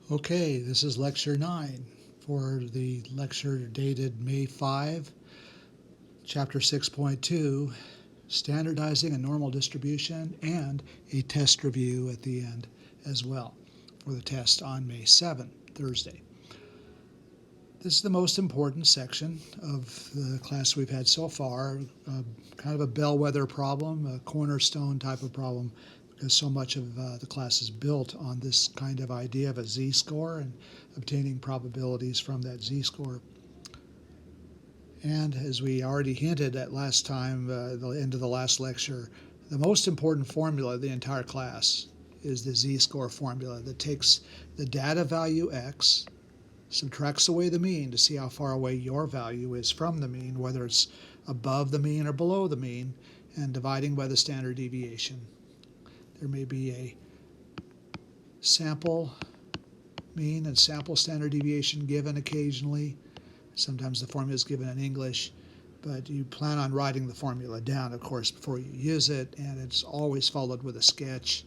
Okay, this is Lecture 9 for the lecture dated May 5, Chapter 6.2, Standardizing a Normal Distribution, and a test review at the end as well for the test on May 7, Thursday. This is the most important section of the class we've had so far, kind of a bellwether problem, a cornerstone type of problem, because so much of the class is built on this kind of idea of a z-score and obtaining probabilities from that z-score. And as we already hinted at last time, the end of the last lecture, the most important formula of the entire class is the z-score formula that takes the data value x, subtracts away the mean to see how far away your value is from the mean, whether it's above the mean or below the mean, and dividing by the standard deviation. There may be a sample mean and sample standard deviation given occasionally. Sometimes the formula is given in English, but you plan on writing the formula down, of course, before you use it, and it's always followed with a sketch,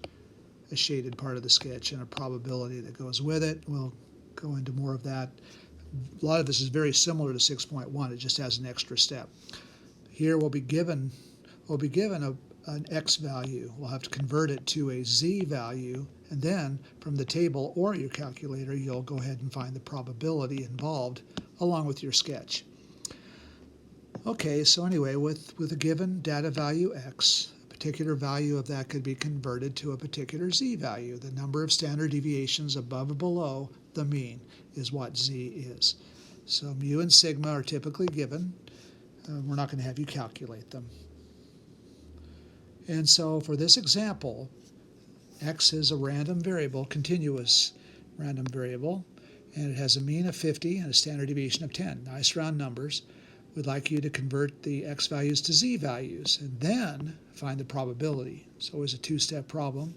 a shaded part of the sketch, and a probability that goes with it. We'll go into more of that. A lot of this is very similar to 6.1. It just has an extra step. Here we'll be given an x value. We'll have to convert it to a z value, and then from the table or your calculator, you'll go ahead and find the probability involved along with your sketch. Okay, so anyway, with a given data value x, a particular value of that could be converted to a particular z value. The number of standard deviations above or below the mean is what z is. So mu and sigma are typically given. We're not going to have you calculate them. And so for this example, x is a random variable, continuous random variable, and it has a mean of 50 and a standard deviation of 10. Nice round numbers. We'd like you to convert the x values to z values and then find the probability. It's always a two-step problem.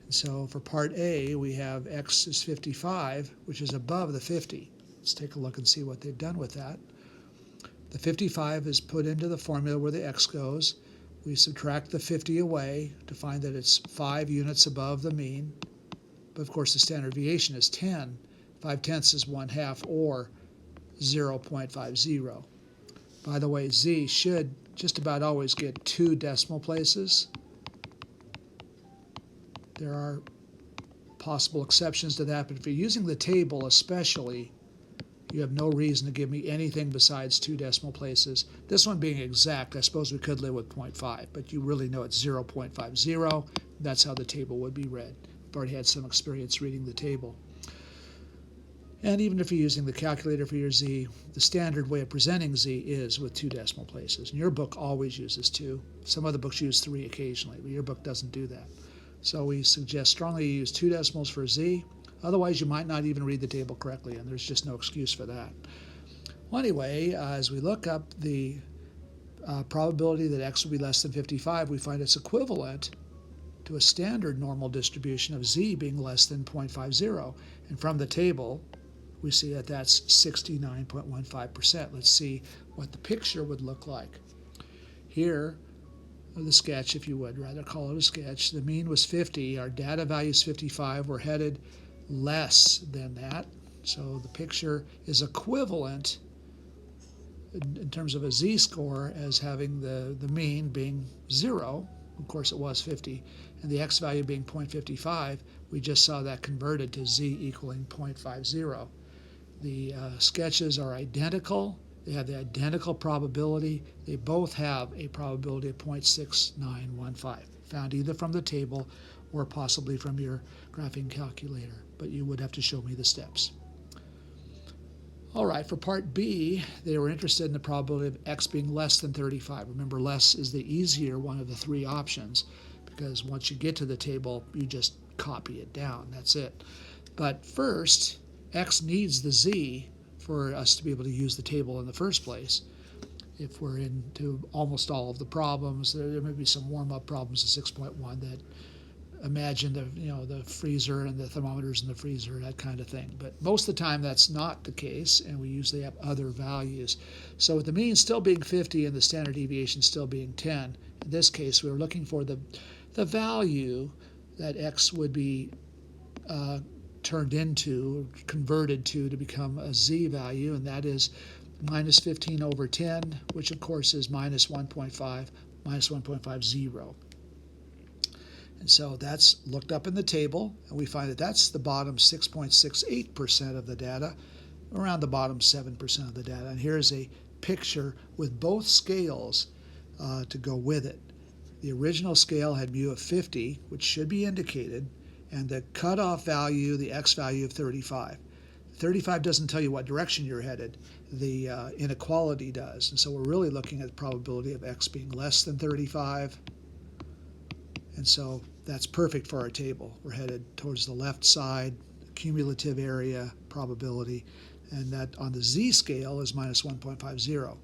And so for part A, we have x is 55, which is above the 50. Let's take a look and see what they've done with that. The 55 is put into the formula where the x goes. We subtract the 50 away to find that it's 5 units above the mean. But of course the standard deviation is 10. 5/10 is 1/2 or 0.50. By the way, z should just about always get 2 decimal places. There are possible exceptions to that, but if you're using the table especially, you have no reason to give me anything besides 2 decimal places. This one being exact, I suppose we could live with 0.5, but you really know it's 0.50. That's how the table would be read. I've already had some experience reading the table. And even if you're using the calculator for your z, the standard way of presenting z is with 2 decimal places. And your book always uses 2. Some other books use 3 occasionally, but your book doesn't do that. So we suggest strongly you use 2 decimals for z. Otherwise, you might not even read the table correctly, and there's just no excuse for that. Well, anyway, as we look up the probability that x will be less than 55, we find it's equivalent to a standard normal distribution of z being less than 0.50. And from the table, we see that that's 69.15%. Let's see what the picture would look like. Here, the sketch, if you would rather call it a sketch, the mean was 50. Our data value is 55. We're headed less than that. So the picture is equivalent in terms of a z-score as having the mean being 0. Of course, it was 50. And the x value being 0.55. We just saw that converted to z equaling 0.50. The sketches are identical. They have the identical probability. They both have a probability of 0.6915, found either from the table or possibly from your graphing calculator, but you would have to show me the steps. All right, for part B, they were interested in the probability of x being less than 35. Remember, less is the easier one of the 3 options, because once you get to the table, you just copy it down. That's it. But first, x needs the z for us to be able to use the table in the first place. If we're into almost all of the problems, there may be some warm-up problems in 6.1 that imagine the freezer and the thermometers in the freezer, that kind of thing. But most of the time that's not the case, and we usually have other values. So with the mean still being 50 and the standard deviation still being 10, in this case we were looking for the value that x would be turned into, converted to become a z value, and that is minus 15 over 10, which of course is minus 1.5, minus 1.50. And so that's looked up in the table, and we find that that's the bottom 6.68% of the data, around the bottom 7% of the data. And here's a picture with both scales to go with it. The original scale had mu of 50, which should be indicated, and the cutoff value, the x value of 35. 35 doesn't tell you what direction you're headed. The inequality does. And so we're really looking at the probability of x being less than 35. And so that's perfect for our table. We're headed towards the left side, cumulative area, probability, and that on the z-scale is minus 1.50.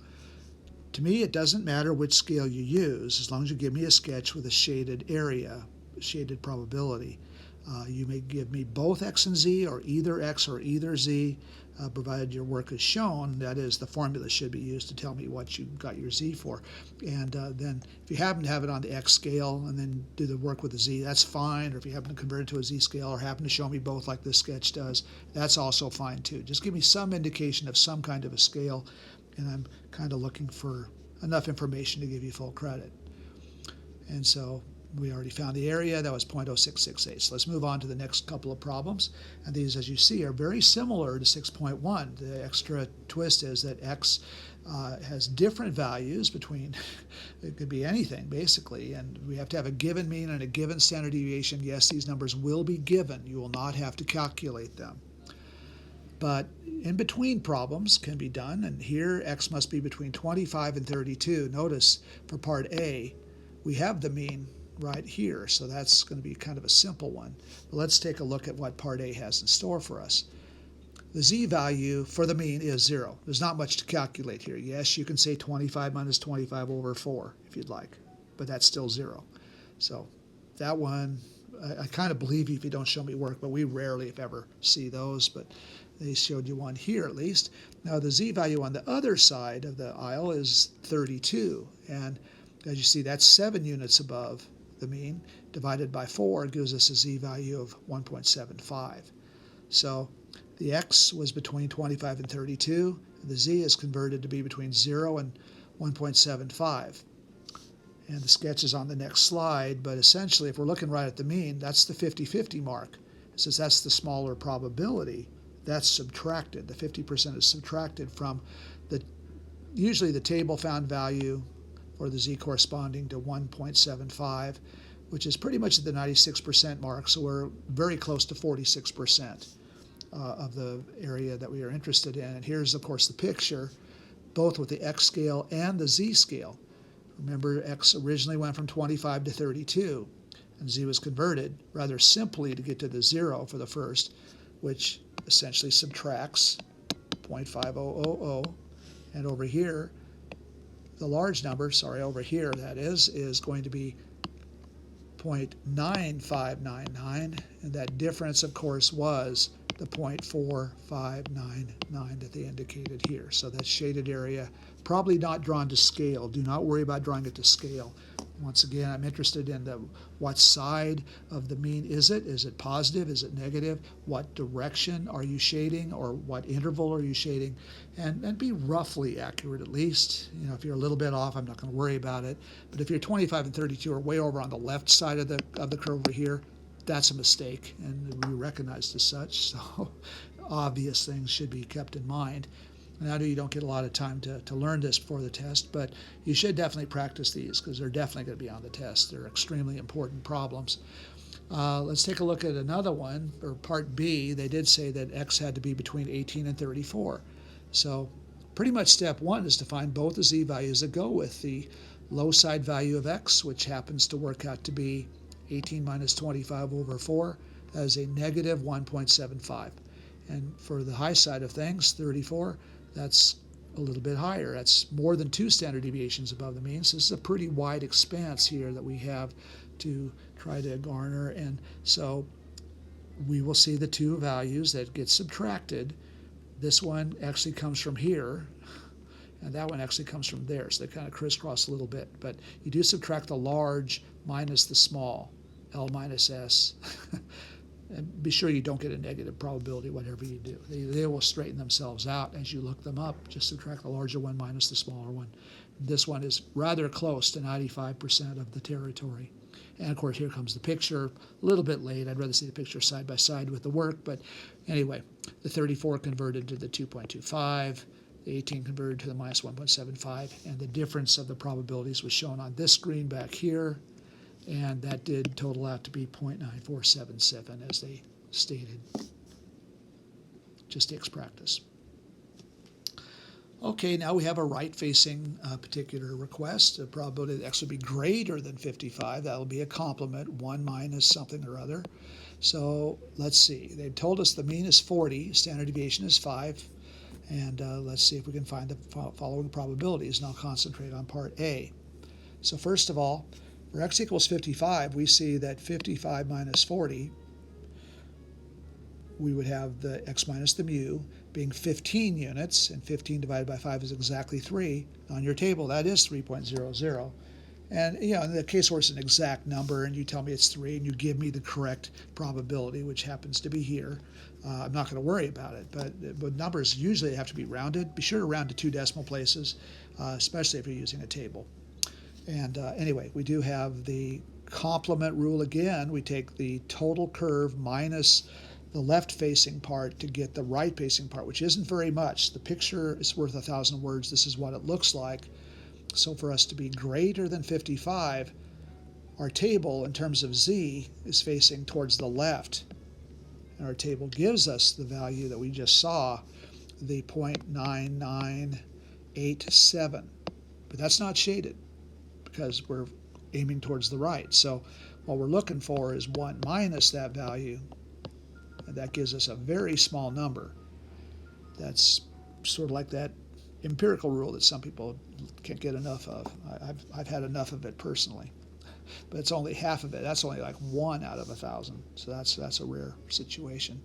To me, it doesn't matter which scale you use, as long as you give me a sketch with a shaded area, shaded probability. You may give me both x and z, or either x or either z, provided your work is shown. That is, the formula should be used to tell me what you got your z for. And then if you happen to have it on the x scale and then do the work with the z, that's fine. Or if you happen to convert it to a z scale or happen to show me both like this sketch does, that's also fine too. Just give me some indication of some kind of a scale, and I'm kind of looking for enough information to give you full credit. And so we already found the area. That was 0.0668. So let's move on to the next couple of problems. And these, as you see, are very similar to 6.1. The extra twist is that x has different values between, it could be anything basically, and we have to have a given mean and a given standard deviation. Yes, these numbers will be given. You will not have to calculate them. But in between problems can be done, and here x must be between 25 and 32. Notice for part A, we have the mean right here, so that's going to be kind of a simple one. But let's take a look at what part A has in store for us. The z value for the mean is 0. There's not much to calculate here. Yes, you can say 25 minus 25 over 4 if you'd like, but that's still 0. So that one, I kind of believe you if you don't show me work, but we rarely, if ever, see those, but they showed you one here at least. Now the z value on the other side of the aisle is 32, and as you see, that's 7 units above the mean. Divided by 4 gives us a z value of 1.75. So the x was between 25 and 32. And the z is converted to be between 0 and 1.75. And the sketch is on the next slide, but essentially if we're looking right at the mean, that's the 50-50 mark. Since that's the smaller probability, that's subtracted. The 50% is subtracted from usually the table found value for the z corresponding to 1.75, which is pretty much at the 96% mark, so we're very close to 46% of the area that we are interested in. And here's, of course, the picture, both with the x scale and the z scale. Remember, x originally went from 25 to 32, and z was converted rather simply to get to the 0 for the first, which essentially subtracts 0.5000, and over here, the large number, over here that is going to be 0.9599, and that difference, of course, was the 0.4599 that they indicated here. So that shaded area, probably not drawn to scale. Do not worry about drawing it to scale. Once again, I'm interested in what side of the mean is it? Is it positive? Is it negative? What direction are you shading, or what interval are you shading? And be roughly accurate at least. You know, if you're a little bit off, I'm not going to worry about it. But if you're 25 and 32 are way over on the left side of the curve over here, that's a mistake, and we recognize as such. So obvious things should be kept in mind. And I know you don't get a lot of time to learn this before the test, but you should definitely practice these because they're definitely going to be on the test. They're extremely important problems. Let's take a look at another one, or part B. They did say that x had to be between 18 and 34. So pretty much step one is to find both the z values that go with the low side value of x, which happens to work out to be 18 minus 25 over 4. That is a negative 1.75. And for the high side of things, 34, that's a little bit higher. That's more than 2 standard deviations above the mean. So this is a pretty wide expanse here that we have to try to garner. And so we will see the two values that get subtracted. This one actually comes from here, and that one actually comes from there. So they kind of crisscross a little bit. But you do subtract the large minus the small, L minus S. And be sure you don't get a negative probability whatever you do. They will straighten themselves out as you look them up. Just subtract the larger one minus the smaller one. This one is rather close to 95% of the territory. And of course, here comes the picture, a little bit late. I'd rather see the picture side by side with the work. But anyway, the 34 converted to the 2.25, the 18 converted to the minus 1.75, and the difference of the probabilities was shown on this screen back here. And that did total out to be 0.9477, as they stated. Just takes practice. Okay, now we have a right-facing particular request. The probability that x will be greater than 55, that will be a complement, 1 minus something or other. So let's see. They've told us the mean is 40, standard deviation is 5. And let's see if we can find the following probabilities, and I'll concentrate on part A. So first of all, for x equals 55, we see that 55 minus 40, we would have the x minus the mu being 15 units, and 15 divided by 5 is exactly 3. On your table, that is 3.00. And in the case where it's an exact number and you tell me it's 3 and you give me the correct probability, which happens to be here, I'm not going to worry about it. But numbers usually have to be rounded. Be sure to round to 2 decimal places, especially if you're using a table. And anyway, we do have the complement rule again. We take the total curve minus the left-facing part to get the right-facing part, which isn't very much. The picture is worth 1,000 words. This is what it looks like. So for us to be greater than 55, our table, in terms of z, is facing towards the left. And our table gives us the value that we just saw, the 0.9987. But that's not shaded, because we're aiming towards the right. So what we're looking for is 1 minus that value, and that gives us a very small number. That's sort of like that empirical rule that some people can't get enough of. I've had enough of it personally, but it's only half of it. That's only like 1 out of 1,000, so that's a rare situation.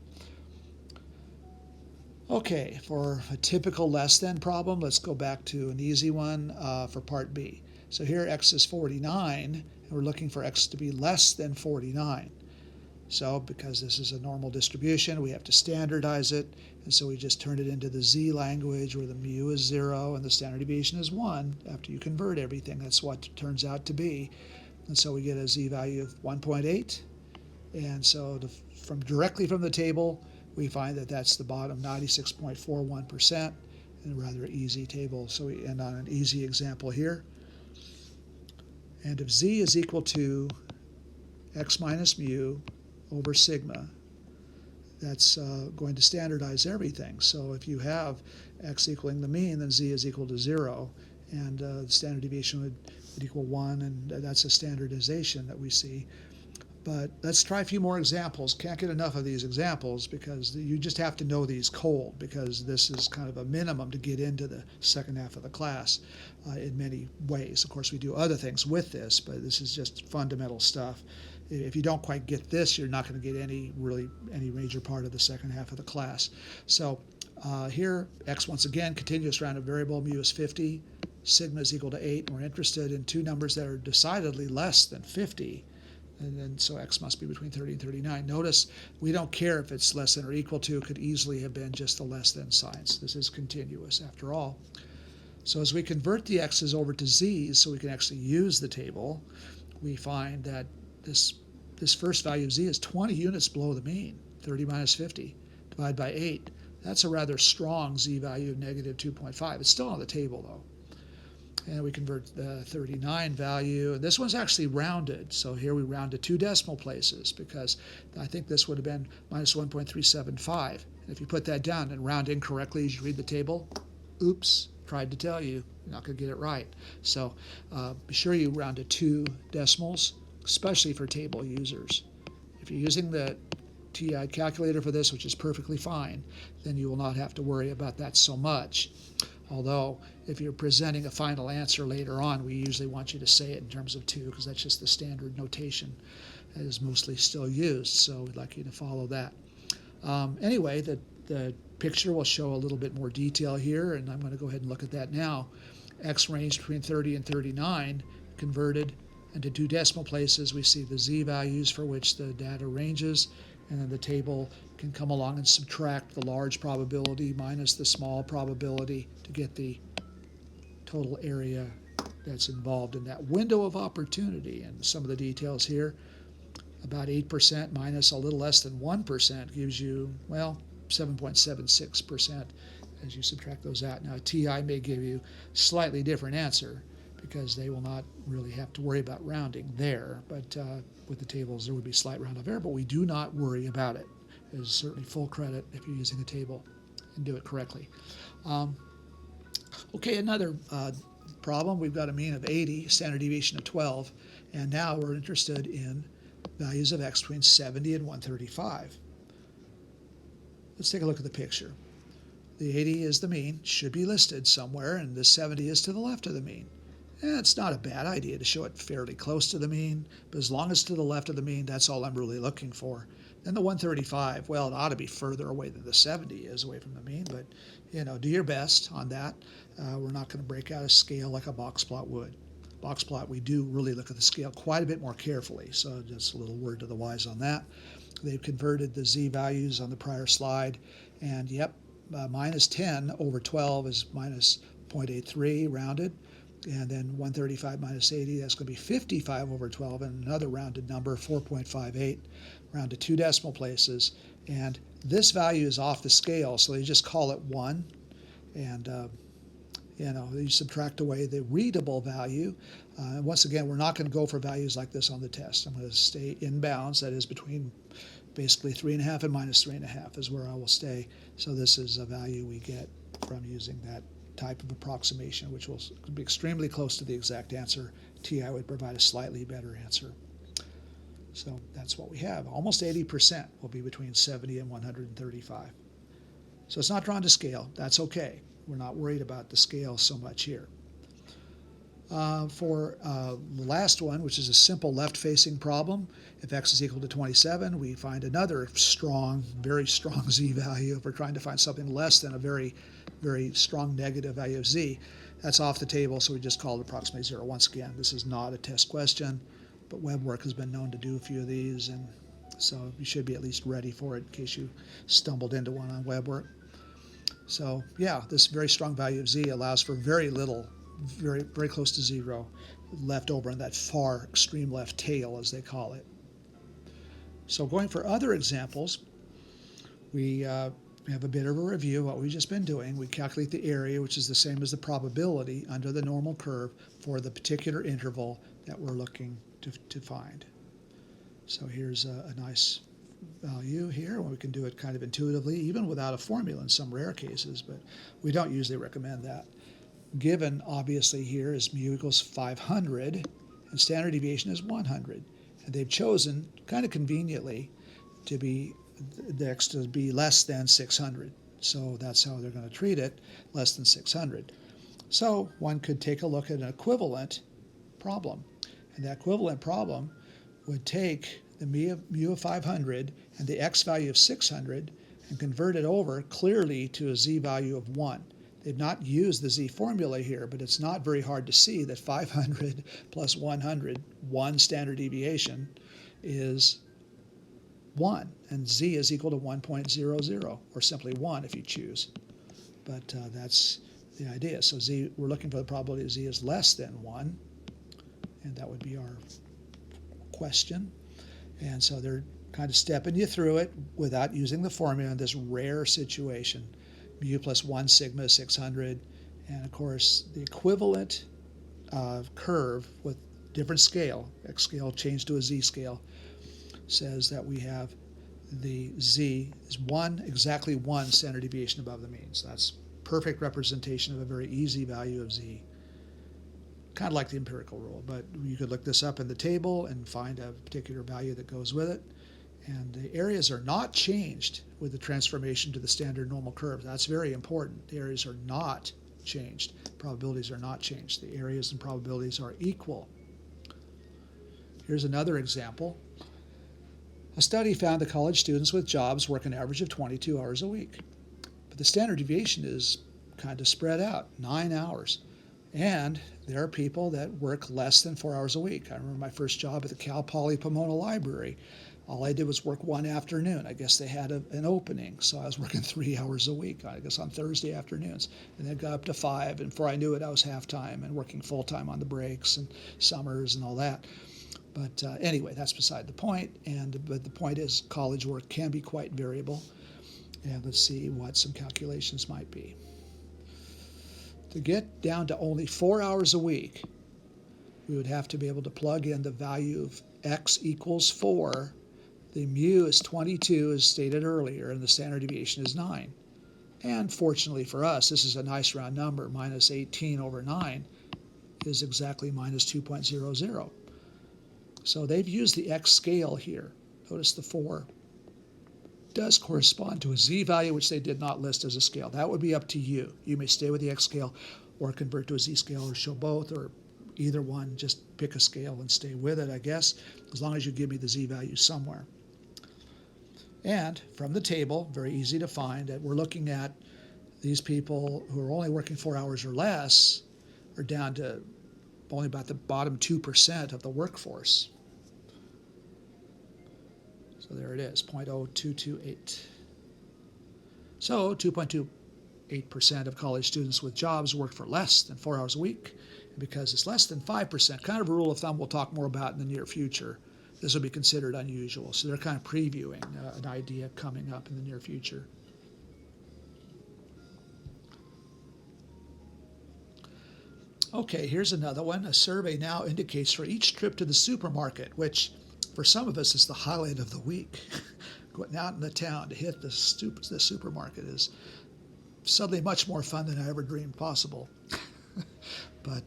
Okay, for a typical less than problem, let's go back to an easy one for part B. So here x is 49, and we're looking for x to be less than 49. So because this is a normal distribution, we have to standardize it, and so we just turn it into the z language where the mu is 0 and the standard deviation is 1. After you convert everything, that's what it turns out to be. And so we get a z value of 1.8. And so directly from the table, we find that that's the bottom 96.41%, and a rather easy table. So we end on an easy example here. And if z is equal to x minus mu over sigma, that's going to standardize everything. So if you have x equaling the mean, then z is equal to 0, and the standard deviation would equal 1, and that's a standardization that we see. But let's try a few more examples. Can't get enough of these examples because you just have to know these cold, because this is kind of a minimum to get into the second half of the class in many ways. Of course, we do other things with this, but this is just fundamental stuff. If you don't quite get this, you're not going to get any major part of the second half of the class. So here, x once again, continuous random variable, mu is 50, sigma is equal to 8, and we're interested in two numbers that are decidedly less than 50. And then so x must be between 30 and 39. Notice we don't care if it's less than or equal to. It could easily have been just the less than signs. This is continuous after all. So as we convert the x's over to z's so we can actually use the table, we find that this first value of z is 20 units below the mean. 30 minus 50 divided by 8. That's a rather strong z value of negative 2.5. It's still on the table though. And we convert the 39 value, and this one's actually rounded. So here we round to 2 decimal places, because I think this would have been minus 1.375. And if you put that down and round incorrectly as you read the table, oops, tried to tell you, you're not going to get it right. So be sure you round to 2 decimals, especially for table users. If you're using the TI calculator for this, which is perfectly fine, then you will not have to worry about that so much. Although, if you're presenting a final answer later on, we usually want you to say it in terms of 2, because that's just the standard notation that is mostly still used, so we'd like you to follow that. Anyway, the picture will show a little bit more detail here, and I'm going to go ahead and look at that now. X ranged between 30 and 39, converted into 2 decimal places. We see the z values for which the data ranges, And then the table can come along and subtract the large probability minus the small probability to get the total area that's involved in that window of opportunity. And some of the details here, about 8% minus a little less than 1% gives you, well, 7.76% as you subtract those out. Now, TI may give you a slightly different answer because they will not really have to worry about rounding there. But with the tables, there would be slight round of error, but we do not worry about it. There's certainly full credit if you're using a table and do it correctly. Okay, another problem. We've got a mean of 80, standard deviation of 12, and now we're interested in values of x between 70 and 135. Let's take a look at the picture. The 80 is the mean, should be listed somewhere, and the 70 is to the left of the mean. And it's not a bad idea to show it fairly close to the mean, but as long as it's to the left of the mean, that's all I'm really looking for. Then the 135, well, it ought to be further away than the 70 is away from the mean, but do your best on that. We're not going to break out a scale like a box plot would. Box plot, we do really look at the scale quite a bit more carefully, so just a little word to the wise on that. They've converted the z values on the prior slide, and yep, minus 10 over 12 is minus 0.83 rounded, and then 135 minus 80, that's going to be 55 over 12, and another rounded number, 4.58, rounded 2 decimal places, and this value is off the scale, so they just call it 1, and you subtract away the readable value. Once again, we're not going to go for values like this on the test. I'm going to stay in bounds, that is between basically 3.5 and minus 3.5 is where I will stay. So this is a value we get from using that type of approximation, which will be extremely close to the exact answer. TI would provide a slightly better answer. So that's what we have. Almost 80% will be between 70 and 135. So it's not drawn to scale. That's okay. We're not worried about the scale so much here. For the last one, which is a simple left-facing problem, if x is equal to 27, we find another strong, very strong z value. If we're trying to find something less than a very, very strong negative value of z, that's off the table, so we just call it approximately 0. Once again, this is not a test question, but web work has been known to do a few of these, and so you should be at least ready for it in case you stumbled into one on web work. So yeah, this very strong value of z allows for very little, very, very close to 0, left over in that far extreme left tail, as they call it. So going for other examples, we have a bit of a review of what we've just been doing. We calculate the area, which is the same as the probability under the normal curve for the particular interval that we're looking to find. So here's a nice value here, where we can do it kind of intuitively, even without a formula in some rare cases, but we don't usually recommend that. Given, obviously, here is mu equals 500, and standard deviation is 100. And they've chosen, kind of conveniently, to be the x to be less than 600. So that's how they're going to treat it, less than 600. So one could take a look at an equivalent problem. And that equivalent problem would take the mu of 500 and the x value of 600 and convert it over clearly to a z value of 1. They've not used the z formula here, but it's not very hard to see that 500 plus 100, 1 standard deviation, is 1, and z is equal to 1.00, or simply 1 if you choose. But that's the idea. So z, we're looking for the probability that z is less than 1, and that would be our question. And so they're kind of stepping you through it without using the formula in this rare situation. Mu plus 1 sigma is 600, and of course the equivalent curve with different scale, x scale changed to a z scale, says that we have the z is exactly 1 standard deviation above the mean. So that's perfect representation of a very easy value of z. Kind of like the empirical rule, but you could look this up in the table and find a particular value that goes with it. And the areas are not changed with the transformation to the standard normal curve. That's very important. The areas are not changed. Probabilities are not changed. The areas and probabilities are equal. Here's another example. A study found that college students with jobs work an average of 22 hours a week. But the standard deviation is kind of spread out, 9 hours. And there are people that work less than 4 hours a week. I remember my first job at the Cal Poly Pomona Library. All I did was work one afternoon. I guess they had an opening, so I was working 3 hours a week, I guess on Thursday afternoons, and then got up to 5, and before I knew it, I was half-time and working full-time on the breaks and summers and all that. But anyway, that's beside the point, but the point is college work can be quite variable, and let's see what some calculations might be. To get down to only 4 hours a week, we would have to be able to plug in the value of x equals 4. The mu is 22, as stated earlier, and the standard deviation is 9. And fortunately for us, this is a nice round number. Minus 18 over 9 is exactly minus 2.00. So they've used the x scale here. Notice the 4 does correspond to a z-value, which they did not list as a scale. That would be up to you. You may stay with the x scale or convert to a z-scale or show both, or either one. Just pick a scale and stay with it, I guess, as long as you give me the z-value somewhere. And from the table, very easy to find, that we're looking at these people who are only working 4 hours or less are down to only about the bottom 2% of the workforce. So there it is, 0.0228. So 2.28% of college students with jobs work for less than 4 hours a week. And because it's less than 5%, kind of a rule of thumb we'll talk more about in the near future, this will be considered unusual. So they're kind of previewing an idea coming up in the near future. Okay, here's another one. A survey now indicates for each trip to the supermarket, which for some of us is the highlight of the week. Going out in the town to hit the supermarket is suddenly much more fun than I ever dreamed possible. But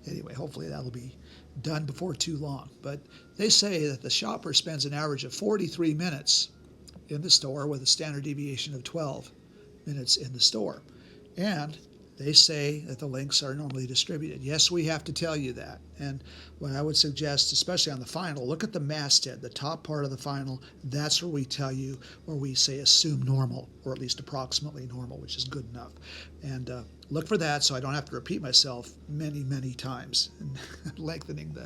anyway, hopefully that'll be done before too long. But they say that the shopper spends an average of 43 minutes in the store with a standard deviation of 12 minutes in the store. And they say that the links are normally distributed. Yes, we have to tell you that. And what I would suggest, especially on the final, look at the masthead, the top part of the final. That's where we tell you, where we say assume normal, or at least approximately normal, which is good enough. And look for that so I don't have to repeat myself many, many times, and lengthening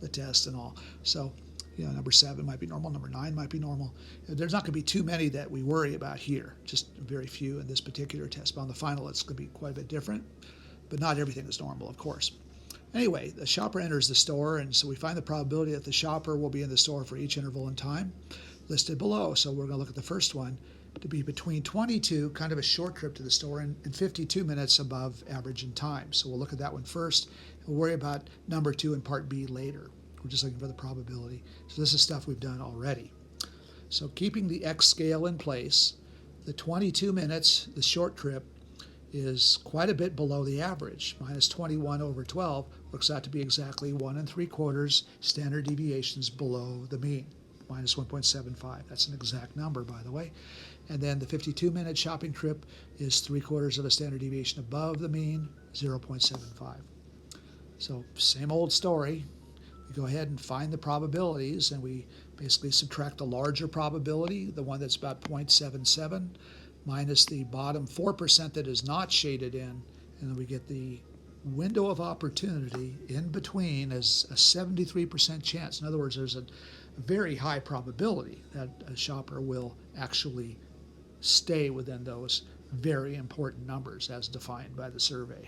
the test and all. So, number 7 might be normal, number 9 might be normal. There's not going to be too many that we worry about here, just very few in this particular test. But on the final, it's going to be quite a bit different, but not everything is normal, of course. Anyway, the shopper enters the store, and so we find the probability that the shopper will be in the store for each interval in time listed below. So we're going to look at the first one to be between 22, kind of a short trip to the store, and 52 minutes above average in time. So we'll look at that one first. We'll worry about number 2 and part B later. We're just looking for the probability. So this is stuff we've done already. So keeping the X scale in place, the 22 minutes, the short trip, is quite a bit below the average. Minus 21 over 12 works out to be exactly 1 3/4 standard deviations below the mean. Minus 1.75. That's an exact number, by the way. And then the 52-minute shopping trip is 3/4 of a standard deviation above the mean, 0.75. So same old story. We go ahead and find the probabilities, and we basically subtract the larger probability, the one that's about 0.77, minus the bottom 4% that is not shaded in, and then we get the window of opportunity in between as a 73% chance. In other words, there's a very high probability that a shopper will actually stay within those very important numbers as defined by the survey.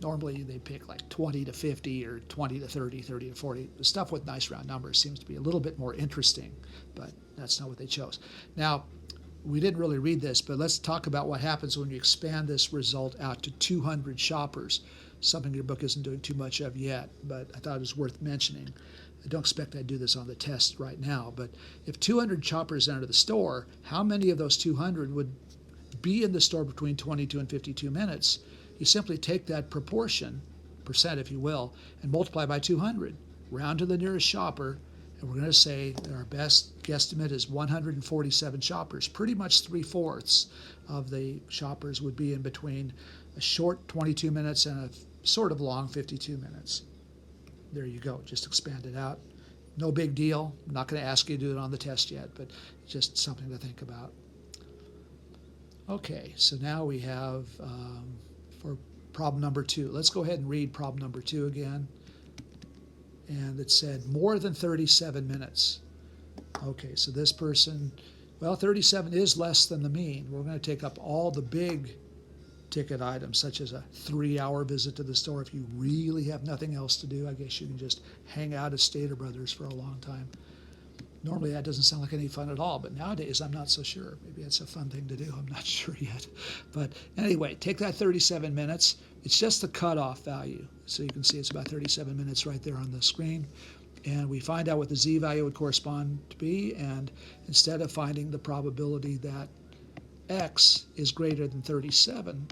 Normally they pick like 20 to 50 or 20 to 30, 30 to 40. The stuff with nice round numbers seems to be a little bit more interesting, but that's not what they chose. Now, we didn't really read this, but let's talk about what happens when you expand this result out to 200 shoppers, something your book isn't doing too much of yet, but I thought it was worth mentioning. I don't expect I'd do this on the test right now, but if 200 shoppers enter the store, how many of those 200 would be in the store between 22 and 52 minutes? You simply take that proportion, percent if you will, and multiply by 200. Round to the nearest shopper, and we're going to say that our best guesstimate is 147 shoppers. Pretty much 3/4 of the shoppers would be in between a short 22 minutes and a sort of long 52 minutes. There you go, just expand it out. No big deal. I'm not going to ask you to do it on the test yet, but just something to think about. Okay, so now we have for problem number 2. Let's go ahead and read problem number 2 again. And it said more than 37 minutes. Okay, so this person, well, 37 is less than the mean. We're going to take up all the big ticket items, such as a 3-hour visit to the store. If you really have nothing else to do, I guess you can just hang out at Stater Brothers for a long time. Normally that doesn't sound like any fun at all, but nowadays I'm not so sure. Maybe it's a fun thing to do. I'm not sure yet. But anyway, take that 37 minutes. It's just the cutoff value. So you can see it's about 37 minutes right there on the screen. And we find out what the z-value would correspond to be. And instead of finding the probability that x is greater than 37,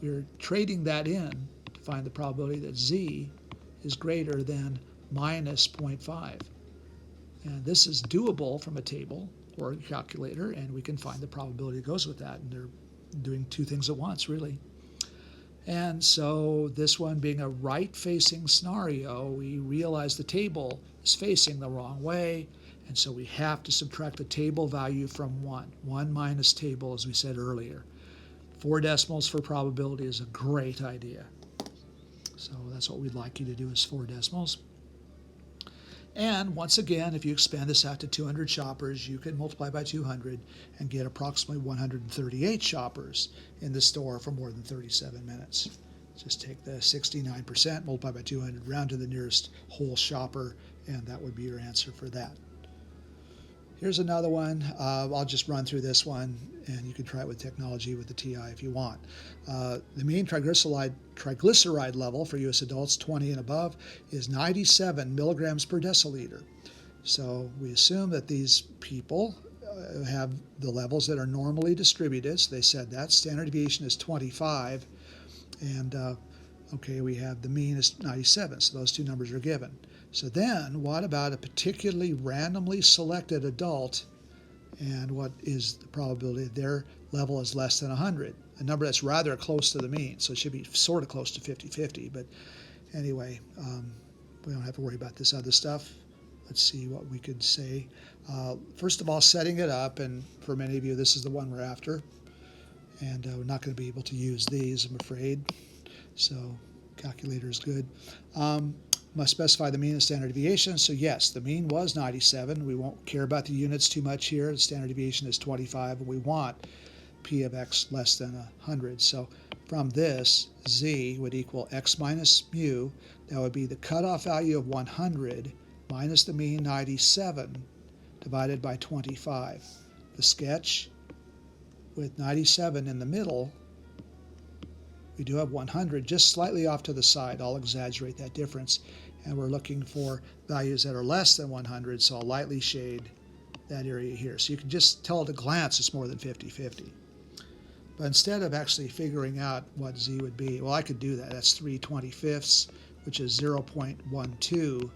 we're trading that in to find the probability that z is greater than minus 0.5. And this is doable from a table or a calculator, and we can find the probability that goes with that. And they're doing two things at once, really. And so this one being a right-facing scenario, we realize the table is facing the wrong way, and so we have to subtract the table value from 1. 1 minus table, as we said earlier. 4 decimals for probability is a great idea. So that's what we'd like you to do, is 4 decimals. And once again, if you expand this out to 200 shoppers, you can multiply by 200 and get approximately 138 shoppers in the store for more than 37 minutes. Just take the 69%, multiply by 200, round to the nearest whole shopper, and that would be your answer for that. Here's another one. I'll just run through this one, and you can try it with technology with the TI if you want. The mean triglyceride level for U.S. adults 20 and above is 97 milligrams per deciliter. So we assume that these people have the levels that are normally distributed. So they said that standard deviation is 25, and okay, we have the mean is 97. So those two numbers are given. So then, what about a particularly randomly selected adult, and what is the probability that their level is less than 100? A number that's rather close to the mean, so it should be sort of close to 50-50. But anyway, we don't have to worry about this other stuff. Let's see what we could say. First of all, setting it up, and for many of you, this is the one we're after. And we're not going to be able to use these, I'm afraid. So calculator is good. Must specify the mean and standard deviation. So yes, the mean was 97. We won't care about the units too much here. The standard deviation is 25, and we want p of x less than 100. So from this, z would equal x minus mu. That would be the cutoff value of 100 minus the mean 97 divided by 25. The sketch with 97 in the middle, we do have 100 just slightly off to the side. I'll exaggerate that difference. And we're looking for values that are less than 100, so I'll lightly shade that area here. So you can just tell at a glance it's more than 50-50. But instead of actually figuring out what z would be, well, I could do that. That's 3/25, which is 0.12,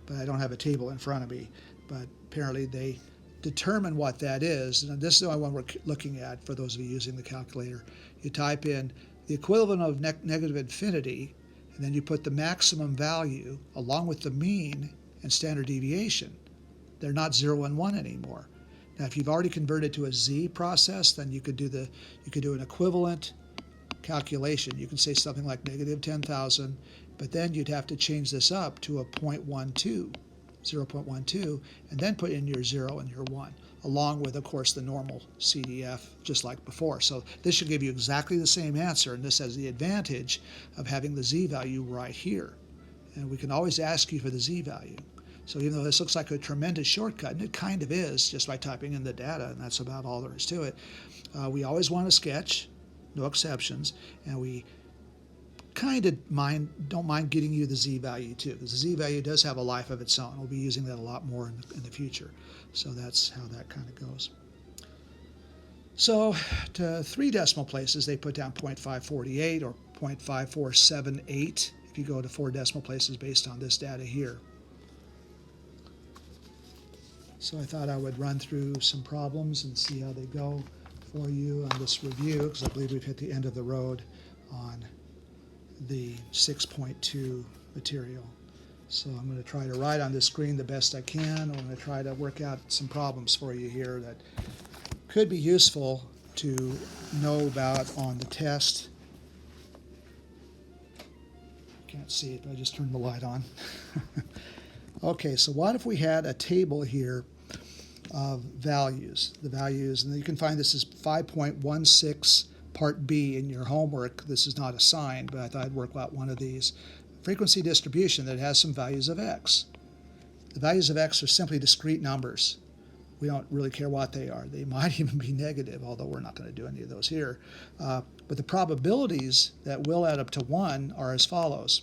but I don't have a table in front of me. But apparently they determine what that is. And this is the only one we're looking at for those of you using the calculator. You type in the equivalent of negative infinity, and then you put the maximum value along with the mean and standard deviation. They're not 0 and 1 anymore. Now, if you've already converted to a z process, then you could do an equivalent calculation. You can say something like negative 10,000, but then you'd have to change this up to a 0.12, and then put in your 0 and your 1, along with, of course, the normal CDF, just like before. So this should give you exactly the same answer, and this has the advantage of having the z-value right here. And we can always ask you for the z-value. So even though this looks like a tremendous shortcut, and it kind of is just by typing in the data, and that's about all there is to it, we always want a sketch, no exceptions, and we kind of don't mind getting you the z-value too, because the z-value does have a life of its own. We'll be using that a lot more in the future. So that's how that kind of goes. So to 3 decimal places, they put down 0.548 or 0.5478 if you go to 4 decimal places based on this data here. So I thought I would run through some problems and see how they go for you on this review, because I believe we've hit the end of the road on the 6.2 material. So I'm going to try to write on the screen the best I can. I'm going to try to work out some problems for you here that could be useful to know about on the test. Can't see it, but I just turned the light on. Okay, so what if we had a table here of values. The values, and you can find this is 5.16 Part B in your homework. This is not assigned, but I thought I'd work out one of these. Frequency distribution that has some values of x. The values of x are simply discrete numbers. We don't really care what they are. They might even be negative, although we're not going to do any of those here. But the probabilities that will add up to 1 are as follows.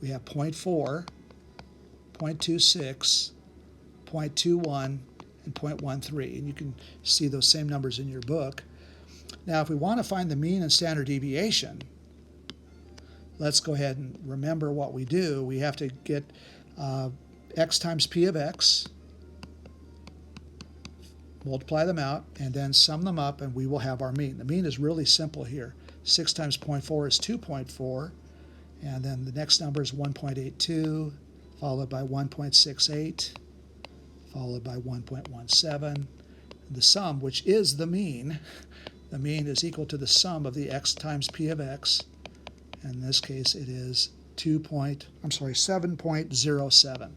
We have 0.4, 0.26, 0.21, and 0.13. And you can see those same numbers in your book. Now, if we want to find the mean and standard deviation, let's go ahead and remember what we do. We have to get x times p of x, multiply them out, and then sum them up, and we will have our mean. The mean is really simple here. 6 times 0.4 is 2.4, and then the next number is 1.82, followed by 1.68, followed by 1.17. The sum, which is the mean is equal to the sum of the x times p of x. In this case, it is 7.07.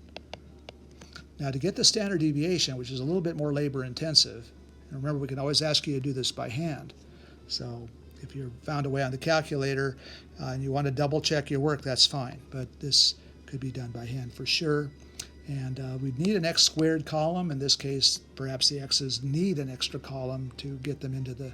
Now, to get the standard deviation, which is a little bit more labor intensive, and remember, we can always ask you to do this by hand. So if you're found a way on the calculator and you want to double check your work, that's fine. But this could be done by hand for sure. And we'd need an x squared column. In this case, perhaps the x's need an extra column to get them into the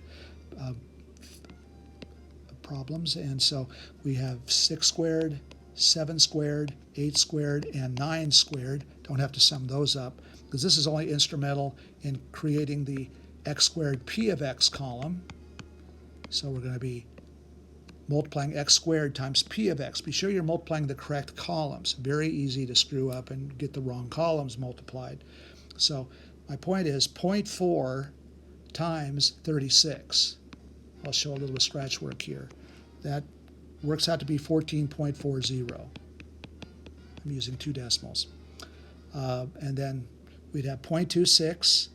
problems. And so we have 6 squared, 7 squared, 8 squared, and 9 squared. Don't have to sum those up, because this is only instrumental in creating the x squared p of x column. So we're going to be multiplying x squared times p of x. Be sure you're multiplying the correct columns. Very easy to screw up and get the wrong columns multiplied. So my point is 0.4 times 36. I'll show a little scratch work here. That works out to be 14.40. I'm using 2 decimals. And then we'd have 0.26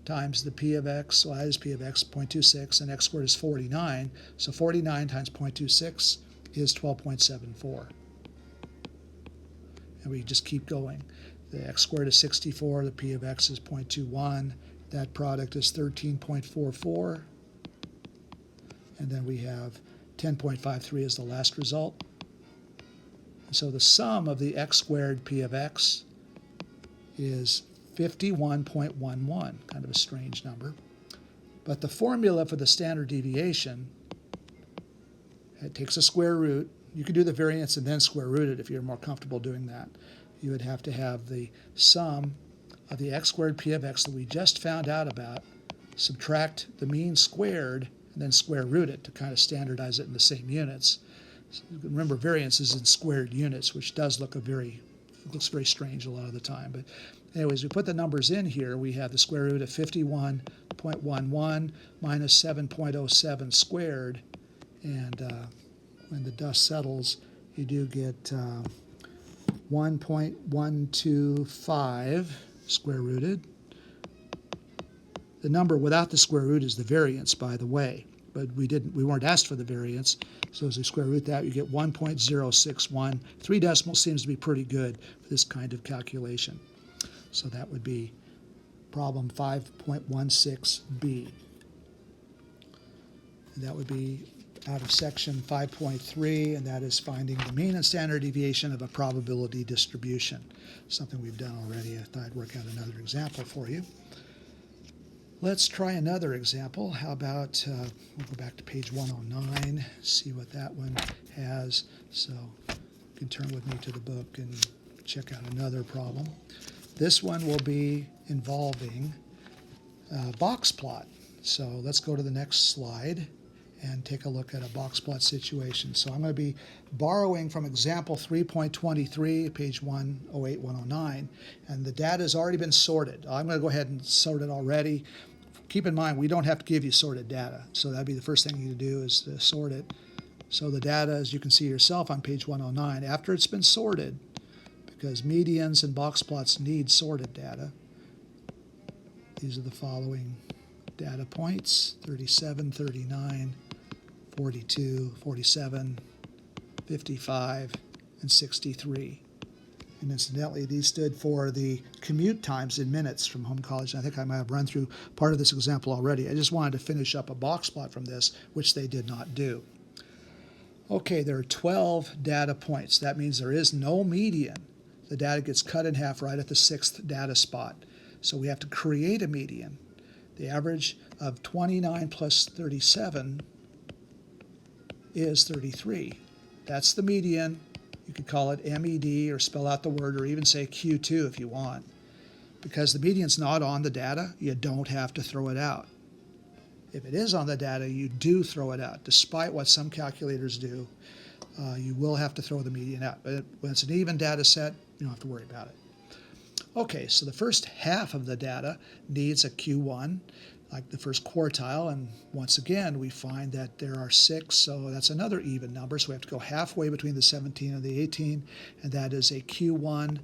times the p of x, so that is p of x, 0.26, and x squared is 49. So 49 times 0.26 is 12.74. And we just keep going. The x squared is 64, the p of x is 0.21, that product is 13.44. And then we have 10.53 as the last result. So the sum of the x squared p of x is 51.11, kind of a strange number. But the formula for the standard deviation, it takes a square root. You can do the variance and then square root it if you're more comfortable doing that. You would have to have the sum of the x squared p of x that we just found out about, subtract the mean squared, and then square root it to kind of standardize it in the same units. So remember, variance is in squared units, which does look looks very strange a lot of the time. But anyways, we put the numbers in here. We have the square root of 51.11 minus 7.07 squared. And when the dust settles, you do get 1.125 square rooted. The number without the square root is the variance, by the way. But we weren't asked for the variance. So as we square root that, you get 1.061. 3 decimals seems to be pretty good for this kind of calculation. So that would be problem 5.16b. And that would be out of section 5.3, and that is finding the mean and standard deviation of a probability distribution. Something we've done already. I thought I'd work out another example for you. Let's try another example. How about, we'll go back to page 109, see what that one has. So you can turn with me to the book and check out another problem. This one will be involving box plot. So let's go to the next slide and take a look at a box plot situation. So I'm going to be borrowing from example 3.23, page 108, 109, and the data has already been sorted. I'm going to go ahead and sort it already. Keep in mind, we don't have to give you sorted data, so that'd be the first thing you do is to sort it. So the data, as you can see yourself on page 109, after it's been sorted, because medians and box plots need sorted data, these are the following data points: 37, 39, 42, 47, 55, and 63. And incidentally, these stood for the commute times in minutes from home college. And I think I might have run through part of this example already. I just wanted to finish up a box plot from this, which they did not do. Okay, there are 12 data points. That means there is no median. The data gets cut in half right at the 6th data spot. So we have to create a median. The average of 29 plus 37 is 33. That's the median. You could call it MED or spell out the word or even say Q2 if you want. Because the median's not on the data, you don't have to throw it out. If it is on the data, you do throw it out. Despite what some calculators do, you will have to throw the median out. But when it's an even data set, you don't have to worry about it. Okay, so the first half of the data needs a Q1, like the first quartile, and once again we find that there are 6, so that's another even number, so we have to go halfway between the 17 and the 18, and that is a Q1,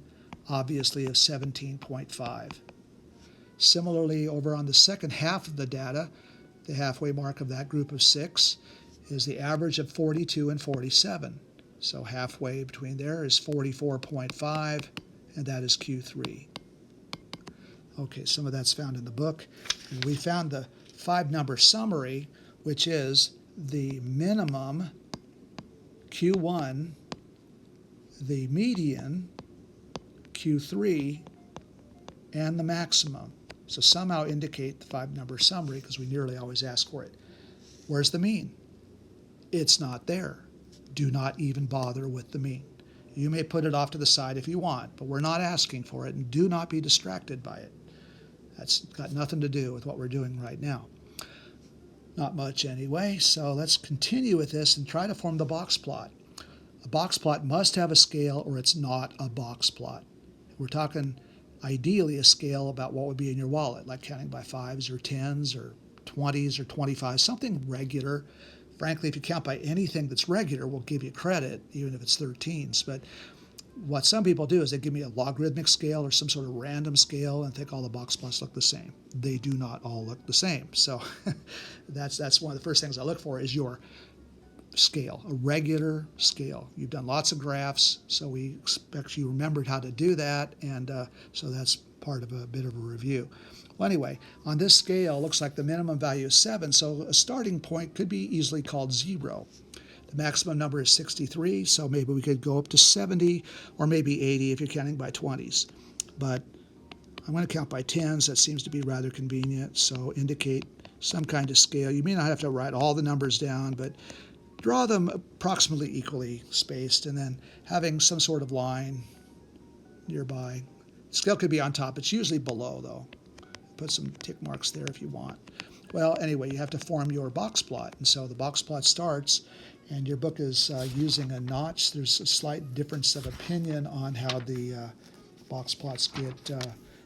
obviously, of 17.5. Similarly, over on the second half of the data, the halfway mark of that group of 6 is the average of 42 and 47. So halfway between there is 44.5, and that is Q3. Okay, some of that's found in the book. And we found the 5-number summary, which is the minimum, Q1, the median, Q3, and the maximum. So somehow indicate the 5-number summary, because we nearly always ask for it. Where's the mean? It's not there. Do not even bother with the mean. You may put it off to the side if you want, but we're not asking for it, and do not be distracted by it. That's got nothing to do with what we're doing right now. Not much anyway, so let's continue with this and try to form the box plot. A box plot must have a scale or it's not a box plot. We're talking ideally a scale about what would be in your wallet, like counting by 5s or 10s or 20s or 25s, something regular. Frankly, if you count by anything that's regular, we'll give you credit, even if it's 13s. But what some people do is they give me a logarithmic scale or some sort of random scale and think all the box plots look the same. They do not all look the same. So that's one of the first things I look for is your scale, a regular scale. You've done lots of graphs, so we expect you remembered how to do that, and so that's part of a bit of a review. Well, anyway, on this scale, it looks like the minimum value is 7, so a starting point could be easily called 0. The maximum number is 63, so maybe we could go up to 70 or maybe 80 if you're counting by 20s. But I'm going to count by 10s. That seems to be rather convenient, so indicate some kind of scale. You may not have to write all the numbers down, but draw them approximately equally spaced, and then having some sort of line nearby. Scale could be on top. It's usually below, though. Put some tick marks there if you want. Well, anyway, you have to form your box plot. And so the box plot starts, and your book is using a notch. There's a slight difference of opinion on how the box plots get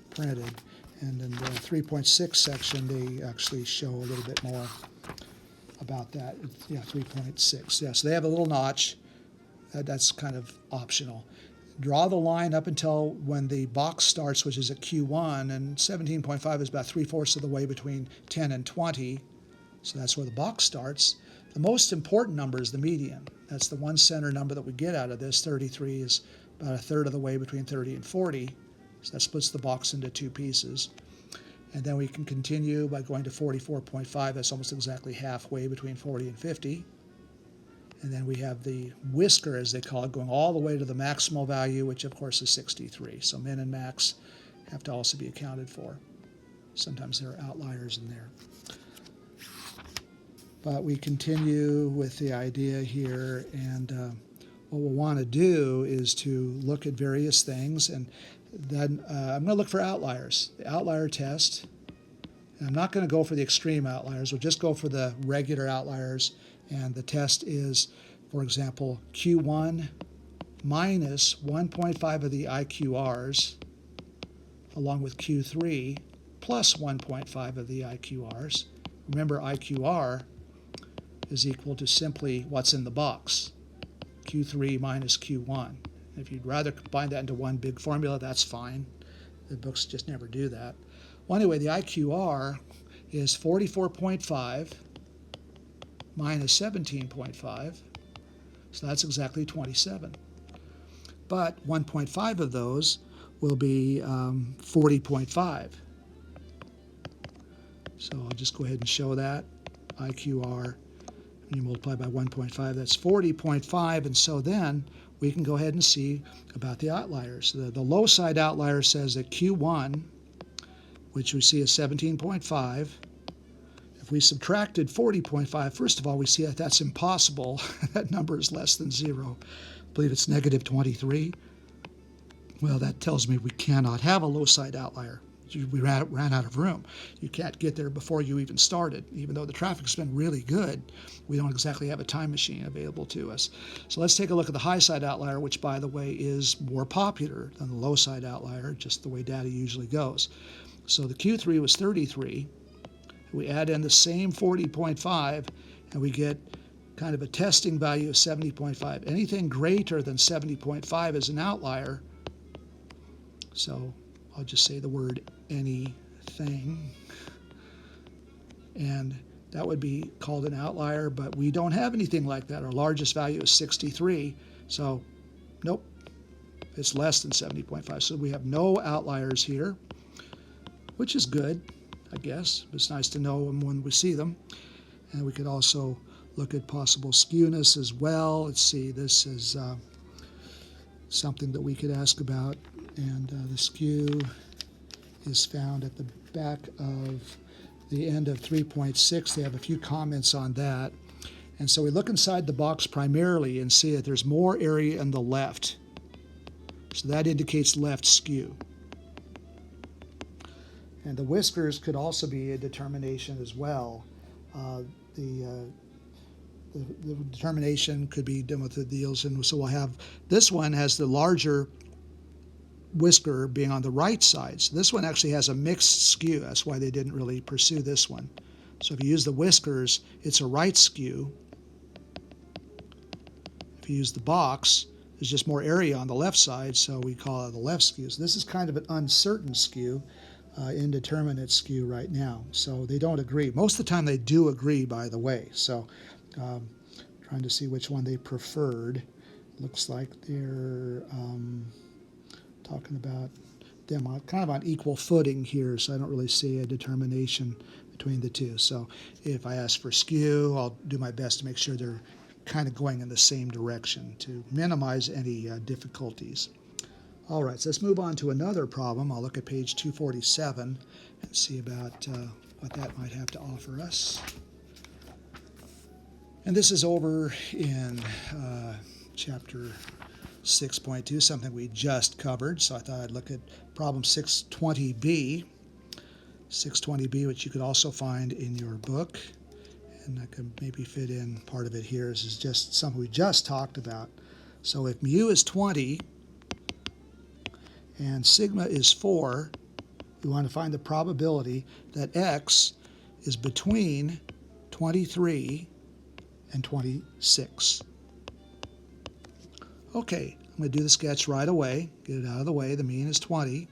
printed. And in the 3.6 section, they actually show a little bit more about that. Yeah, 3.6. Yeah, so they have a little notch. That's kind of optional. Draw the line up until when the box starts, which is at Q1, and 17.5 is about 3/4 of the way between 10 and 20. So that's where the box starts. The most important number is the median. That's the one center number that we get out of this. 33 is about 1/3 of the way between 30 and 40. So that splits the box into 2 pieces. And then we can continue by going to 44.5. That's almost exactly halfway between 40 and 50. And then we have the whisker, as they call it, going all the way to the maximal value, which of course is 63. So min and max have to also be accounted for. Sometimes there are outliers in there. But we continue with the idea here, and what we'll want to do is to look at various things, and then I'm going to look for outliers. The outlier test, and I'm not going to go for the extreme outliers, we'll just go for the regular outliers, and the test is, for example, Q1 minus 1.5 of the IQRs, along with Q3 plus 1.5 of the IQRs. Remember, IQR is equal to simply what's in the box, Q3 minus Q1. If you'd rather combine that into one big formula, that's fine. The books just never do that. Well, anyway, the IQR is 44.5 minus 17.5, so that's exactly 27. but 1.5 of those will be 40.5. So I'll just go ahead and show that. IQR, and you multiply by 1.5, that's 40.5, and so then we can go ahead and see about the outliers. The low side outlier says that Q1, which we see is 17.5, if we subtracted 40.5, first of all, we see that that's impossible. That number is less than 0. I believe it's negative 23. Well, that tells me we cannot have a low side outlier. We ran out of room. You can't get there before you even started. Even though the traffic's been really good, we don't exactly have a time machine available to us. So let's take a look at the high side outlier, which, by the way, is more popular than the low side outlier, just the way data usually goes. So the Q3 was 33. We add in the same 40.5, and we get kind of a testing value of 70.5. Anything greater than 70.5 is an outlier. So I'll just say the word anything, and that would be called an outlier, but we don't have anything like that. Our largest value is 63, so nope, it's less than 70.5. So we have no outliers here, which is good, I guess. It's nice to know them when we see them. And we could also look at possible skewness as well. Let's see, this is something that we could ask about, and the skew is found at the back of the end of 3.6. They have a few comments on that. And so we look inside the box primarily and see that there's more area in the left. So that indicates left skew. And the whiskers could also be a determination as well. The determination could be done with the deals. And so we'll have, this one has the larger whisker being on the right side. So this one actually has a mixed skew. That's why they didn't really pursue this one. So if you use the whiskers, it's a right skew. If you use the box, there's just more area on the left side, so we call it the left skew. So this is kind of an uncertain skew, indeterminate skew right now. So they don't agree. Most of the time they do agree, by the way. So trying to see which one they preferred. Looks like they're talking about them on, kind of on equal footing here, so I don't really see a determination between the two. So if I ask for skew, I'll do my best to make sure they're kind of going in the same direction to minimize any difficulties. All right, so let's move on to another problem. I'll look at page 247 and see about what that might have to offer us. And this is over in chapter 6.2, something we just covered, so I thought I'd look at problem 620b. 620b, which you could also find in your book, and I could maybe fit in part of it here. This is just something we just talked about. So if mu is 20 and sigma is 4, we want to find the probability that x is between 23 and 26. Okay, I'm going to do the sketch right away, get it out of the way. The mean is 20.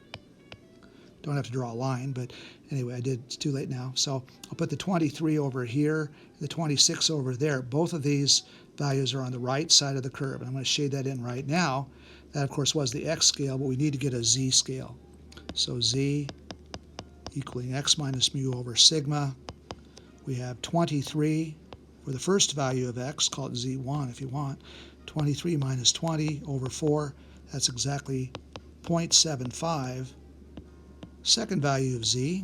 Don't have to draw a line, but anyway, I did. It's too late now. So I'll put the 23 over here, the 26 over there. Both of these values are on the right side of the curve, and I'm going to shade that in right now. That, of course, was the x scale, but we need to get a z scale. So z equaling x minus mu over sigma. We have 23 for the first value of x, call it z1 if you want. 23 minus 20 over 4, that's exactly 0.75. Second value of z,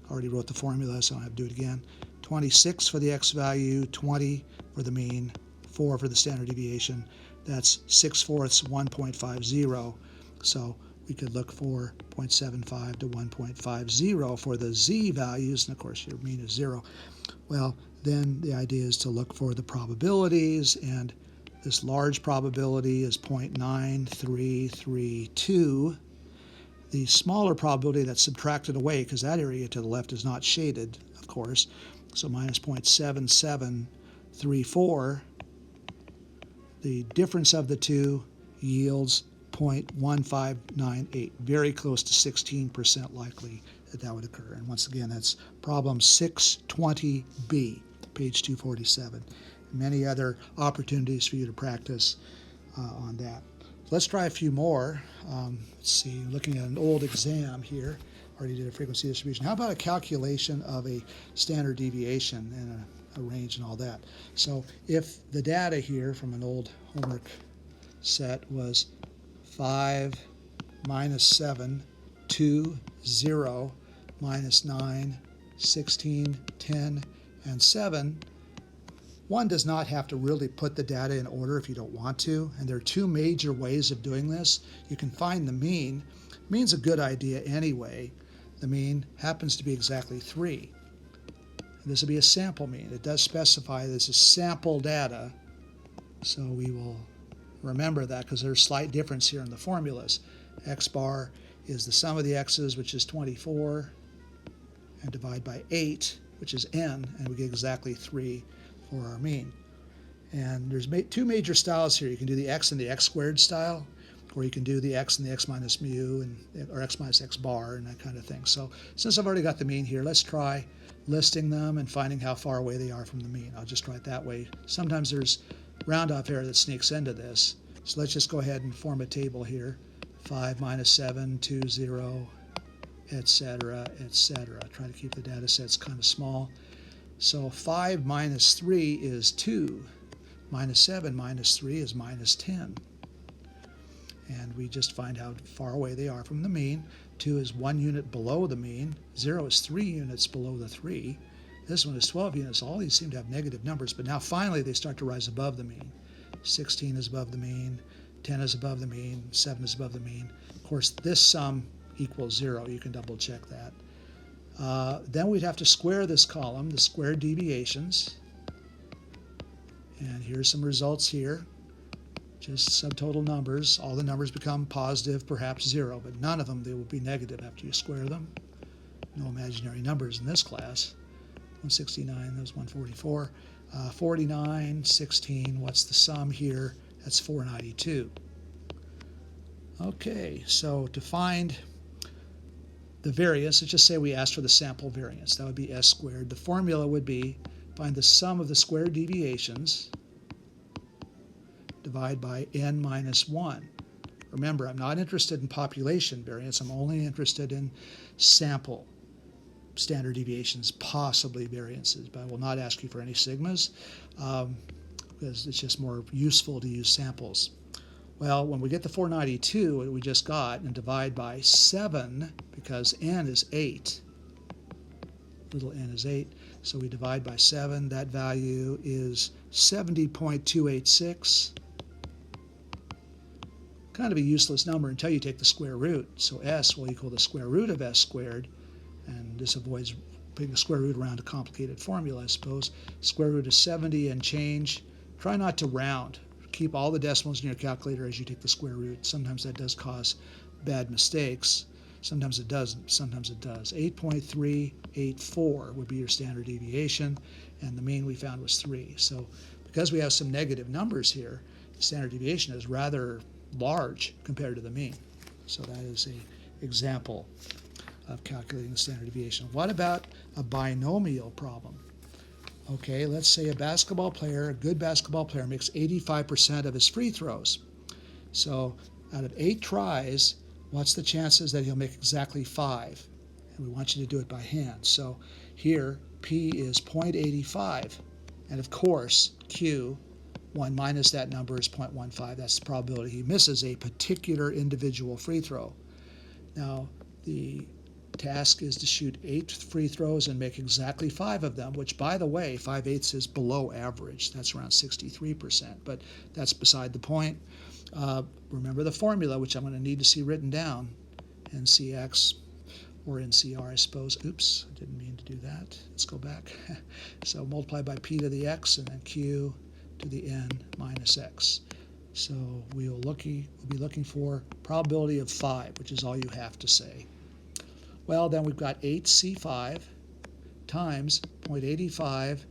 already wrote the formula, so I don't have to do it again. 26 for the x value, 20 for the mean, 4 for the standard deviation. That's 6/4, 1.50. So we could look for 0.75 to 1.50 for the z values, and of course your mean is 0. Well, then the idea is to look for the probabilities, and this large probability is 0.9332. The smaller probability that's subtracted away, because that area to the left is not shaded, of course, so minus 0.7734. The difference of the two yields 0.1598, very close to 16% likely that that would occur. And once again, that's problem 620b, page 247. Many other opportunities for you to practice on that. let's try a few more. Let's see, looking at an old exam here. Already did a frequency distribution. How about a calculation of a standard deviation and a range and all that? So if the data here from an old homework set was 5 minus 7, 2, 0, minus 9, 16, 10, and 7, one does not have to really put the data in order if you don't want to, and there are two major ways of doing this. You can find the mean. Mean's a good idea anyway. The mean happens to be exactly 3. And this will be a sample mean. It does specify this is sample data, so we will remember that because there's a slight difference here in the formulas. X bar is the sum of the x's, which is 24, and divide by 8, which is n, and we get exactly 3 for our mean. And there's two major styles here. You can do the x and the x squared style, or you can do the x and the x minus mu, or x minus x bar, and that kind of thing. So since I've already got the mean here, let's try listing them and finding how far away they are from the mean. I'll just try it that way. Sometimes there's round-off error that sneaks into this. So let's just go ahead and form a table here. 5 minus 7, 2, 0, etc., etc. Try to keep the data sets kind of small. So 5 minus 3 is 2. Minus 7 minus 3 is minus 10. And we just find how far away they are from the mean. 2 is 1 unit below the mean. 0 is 3 units below the 3. This one is 12 units. All these seem to have negative numbers, but now finally they start to rise above the mean. 16 is above the mean. 10 is above the mean. 7 is above the mean. Of course, this sum equals 0. You can double check that. Then we'd have to square this column, the squared deviations. And here's some results here. Just subtotal numbers. All the numbers become positive, perhaps 0, but none of them, they will be negative after you square them. No imaginary numbers in this class. 169, that was 144. 49, 16, what's the sum here? That's 492. Okay, so to find the variance, let's just say we asked for the sample variance. That would be s squared. The formula would be find the sum of the squared deviations, divide by n minus 1. Remember, I'm not interested in population variance. I'm only interested in sample standard deviations, possibly variances, but I will not ask you for any sigmas because it's just more useful to use samples. Well, when we get the 492 that we just got and divide by 7, because n is 8, little n is 8, so we divide by 7, that value is 70.286. Kind of a useless number until you take the square root. So s will equal the square root of s squared, and this avoids putting the square root around a complicated formula, I suppose. Square root of 70 and change. Try not to round. Keep all the decimals in your calculator as you take the square root. Sometimes that does cause bad mistakes. Sometimes it doesn't. Sometimes it does. 8.384 would be your standard deviation, and the mean we found was 3. So because we have some negative numbers here, the standard deviation is rather large compared to the mean. So that is an example of calculating the standard deviation. What about a binomial problem? Okay, let's say a basketball player, a good basketball player, makes 85% of his free throws. So out of 8 tries, what's the chances that he'll make exactly 5? And we want you to do it by hand. So here, P is 0.85. And of course, Q, 1 minus that number is 0.15. That's the probability he misses a particular individual free throw. Now, the task is to shoot 8 free throws and make exactly 5 of them, which, by the way, 5/8 is below average. That's around 63%, but that's beside the point. Remember the formula, which I'm going to need to see written down, NCX or NCR, I suppose. Oops, I didn't mean to do that. Let's go back. So multiply by P to the X and then Q to the N minus X. So we'll be looking for probability of 5, which is all you have to say. Well, then we've got 8C5 times 0.85,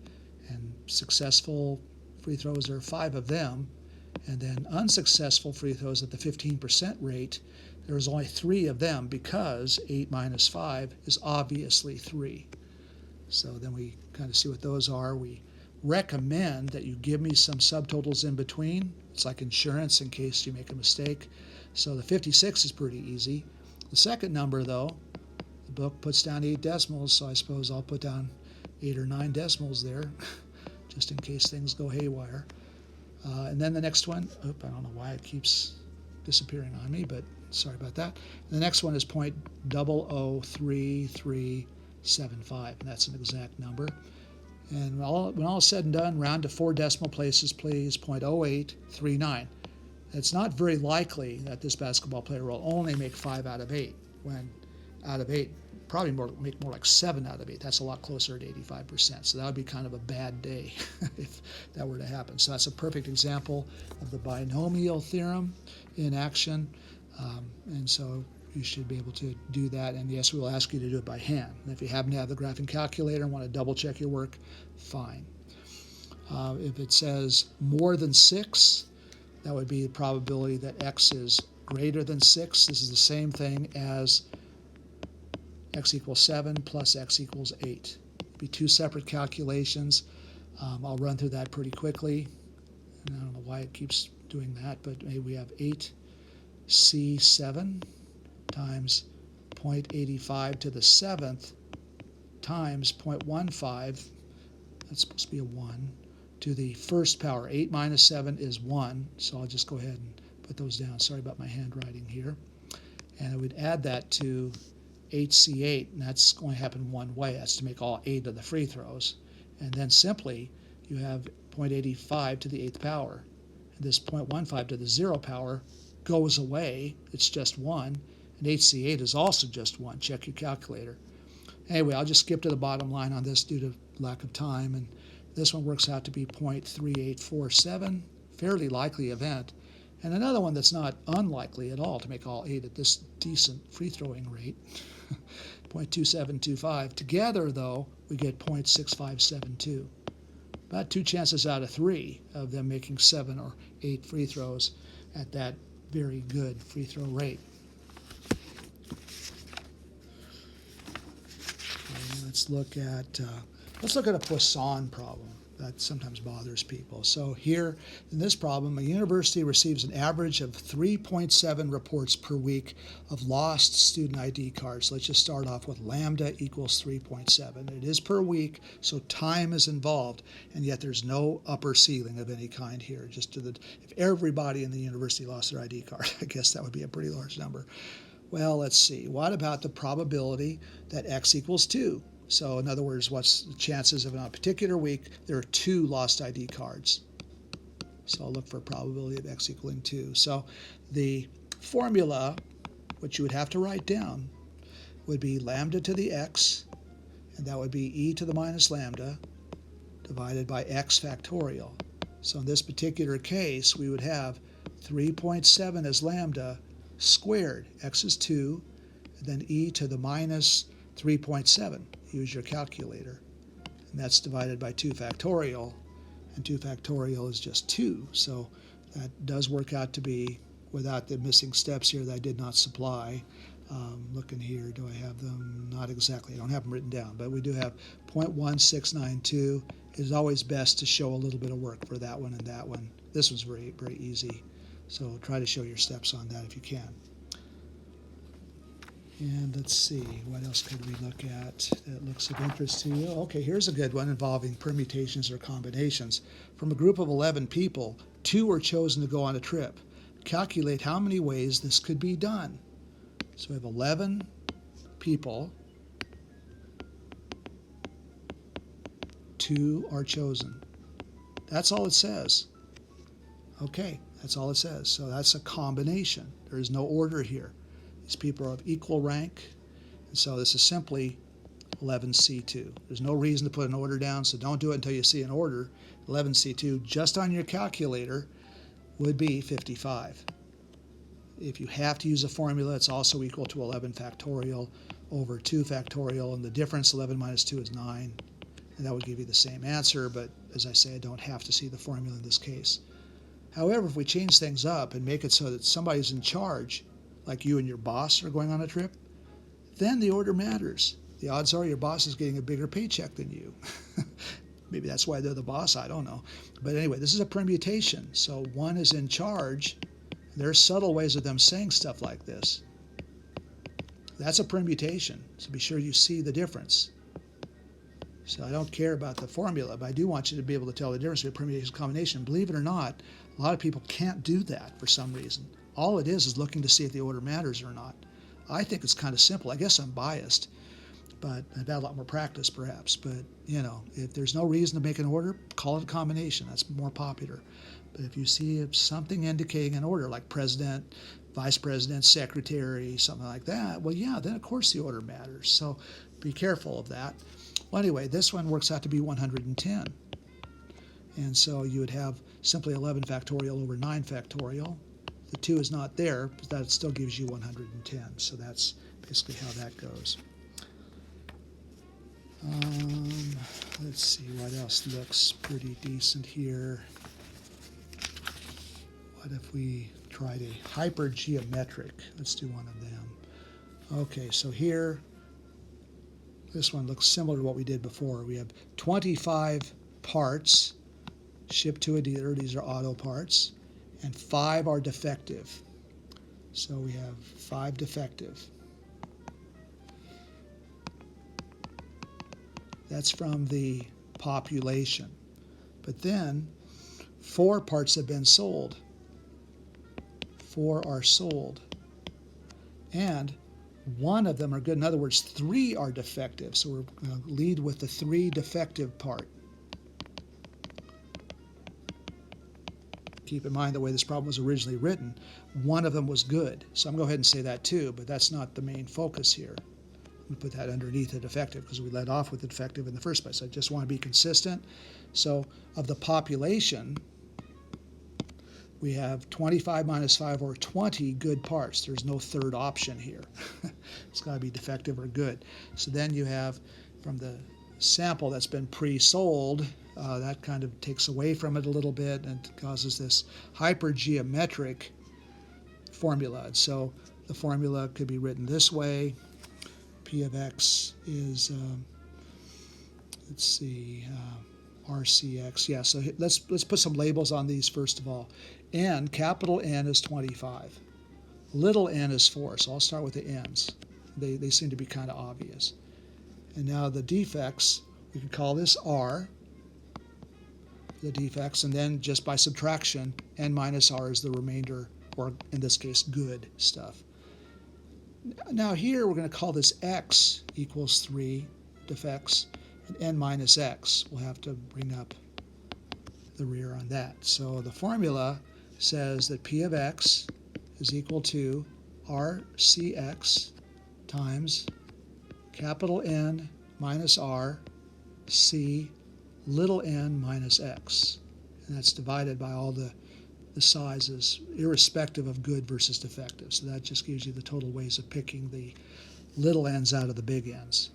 and successful free throws are 5 of them, and then unsuccessful free throws at the 15% rate, there's only 3 of them because 8 minus 5 is obviously 3. So then we kind of see what those are. We recommend that you give me some subtotals in between. It's like insurance in case you make a mistake. So the 56 is pretty easy. The second number, though, the book puts down 8 decimals, so I suppose I'll put down 8 or 9 decimals there, just in case things go haywire. And then the next one, I don't know why it keeps disappearing on me, but sorry about that. The next one is 0.003375, and that's an exact number. And when all is said and done, round to 4 decimal places, please, 0.0839. It's not very likely that this basketball player will only make 5 out of 8, when out of 8, probably make more like 7 out of 8. That's a lot closer at 85%. So that would be kind of a bad day if that were to happen. So that's a perfect example of the binomial theorem in action. And so you should be able to do that. And yes, we will ask you to do it by hand. And if you happen to have the graphing calculator and want to double check your work, fine. If it says more than 6, that would be the probability that x is greater than 6. This is the same thing as x equals 7 plus x equals 8. It'll be 2 separate calculations. I'll run through that pretty quickly. And I don't know why it keeps doing that, but maybe we have 8c7 times 0.85 to the 7th times 0.15, that's supposed to be a 1, to the first power. 8 minus 7 is 1, so I'll just go ahead and put those down. Sorry about my handwriting here. And I would add that to 8c8, and that's going to happen one way. That's to make all 8 of the free throws. And then simply, you have 0.85 to the 8th power. And this 0.15 to the 0 power goes away. It's just 1. And 8c8 is also just 1. Check your calculator. Anyway, I'll just skip to the bottom line on this due to lack of time. And this one works out to be 0.3847, fairly likely event. And another one that's not unlikely at all to make all 8 at this decent free throwing rate, 0.2725. Together, though, we get 0.6572. About 2 chances out of 3 of them making 7 or 8 free throws at that very good free throw rate. Okay, let's look at a Poisson problem that sometimes bothers people. So here in this problem, a university receives an average of 3.7 reports per week of lost student ID cards. Let's just start off with lambda equals 3.7. It is per week, so time is involved, and yet there's no upper ceiling of any kind here. Just if everybody in the university lost their ID card, I guess that would be a pretty large number. Well, let's see. What about the probability that x equals 2? So in other words, what's the chances of in a particular week there are 2 lost ID cards? So I'll look for a probability of x equaling 2. So the formula, which you would have to write down, would be lambda to the x, and that would be e to the minus lambda divided by x factorial. So in this particular case, we would have 3.7 as lambda squared. X is 2, and then e to the minus 3.7. Use your calculator. And that's divided by 2 factorial, and 2 factorial is just 2. So that does work out to be, without the missing steps here that I did not supply. Looking here, do I have them? Not exactly. I don't have them written down, but we do have 0.1692. It is always best to show a little bit of work for that one and that one. This one's very, very easy. So try to show your steps on that if you can. And let's see, what else could we look at that looks of interest to you? Okay, here's a good one involving permutations or combinations. From a group of 11 people, 2 were chosen to go on a trip. Calculate how many ways this could be done. So we have 11 people. 2 are chosen. That's all it says. Okay, that's all it says. So that's a combination. There is no order here. These people are of equal rank, and so this is simply 11C2. There's no reason to put an order down, so don't do it until you see an order. 11C2, just on your calculator, would be 55. If you have to use a formula, it's also equal to 11 factorial over 2 factorial, and the difference, 11 minus 2, is 9. And that would give you the same answer, but as I say, I don't have to see the formula in this case. However, if we change things up and make it so that somebody's in charge, like you and your boss are going on a trip, then the order matters. The odds are your boss is getting a bigger paycheck than you. Maybe that's why they're the boss, I don't know. But anyway, this is a permutation. So 1 is in charge. There's subtle ways of them saying stuff like this. That's a permutation, so be sure you see the difference. So I don't care about the formula, but I do want you to be able to tell the difference between permutation and combination. Believe it or not, a lot of people can't do that for some reason. All it is looking to see if the order matters or not. I think it's kind of simple. I guess I'm biased, but I've had a lot more practice perhaps. But, you know, if there's no reason to make an order, call it a combination. That's more popular. But if you see something indicating an order, like president, vice president, secretary, something like that, well, yeah, then of course the order matters. So be careful of that. Well, anyway, this one works out to be 110. And so you would have simply 11 factorial over 9 factorial. The 2 is not there, but that still gives you 110. So that's basically how that goes. Let's see what else looks pretty decent here. What if we tried a hypergeometric? Let's do one of them. Okay, so here, this one looks similar to what we did before. We have 25 parts shipped to a dealer. These are auto parts. And 5 are defective. So we have 5 defective. That's from the population. But then 4 parts have been sold. 4 are sold. And 1 of them are good. In other words, 3 are defective. So we're going to lead with the 3 defective part. Keep in mind the way this problem was originally written, 1 of them was good. So I'm going to go ahead and say that too, but that's not the main focus here. We put that underneath the defective because we led off with the defective in the first place. I just want to be consistent. So of the population, we have 25 minus 5 or 20 good parts. There's no third option here. It's got to be defective or good. So then you have from the sample that's been pre-sold, that kind of takes away from it a little bit and causes this hypergeometric formula. And so the formula could be written this way. P of x is, let's see, RCX. Yeah, so let's put some labels on these first of all. N, capital N is 25. Little n is 4, so I'll start with the n's. They seem to be kind of obvious. And now the defects, we can call this R, the defects, and then just by subtraction, n minus R is the remainder, or in this case, good stuff. Now here we're going to call this X equals 3 defects, and n minus X. We'll have to bring up the rear on that. So the formula says that P of X is equal to RCX times capital N minus R C little n minus X. And that's divided by all the sizes, irrespective of good versus defective. So that just gives you the total ways of picking the little n's out of the big n's.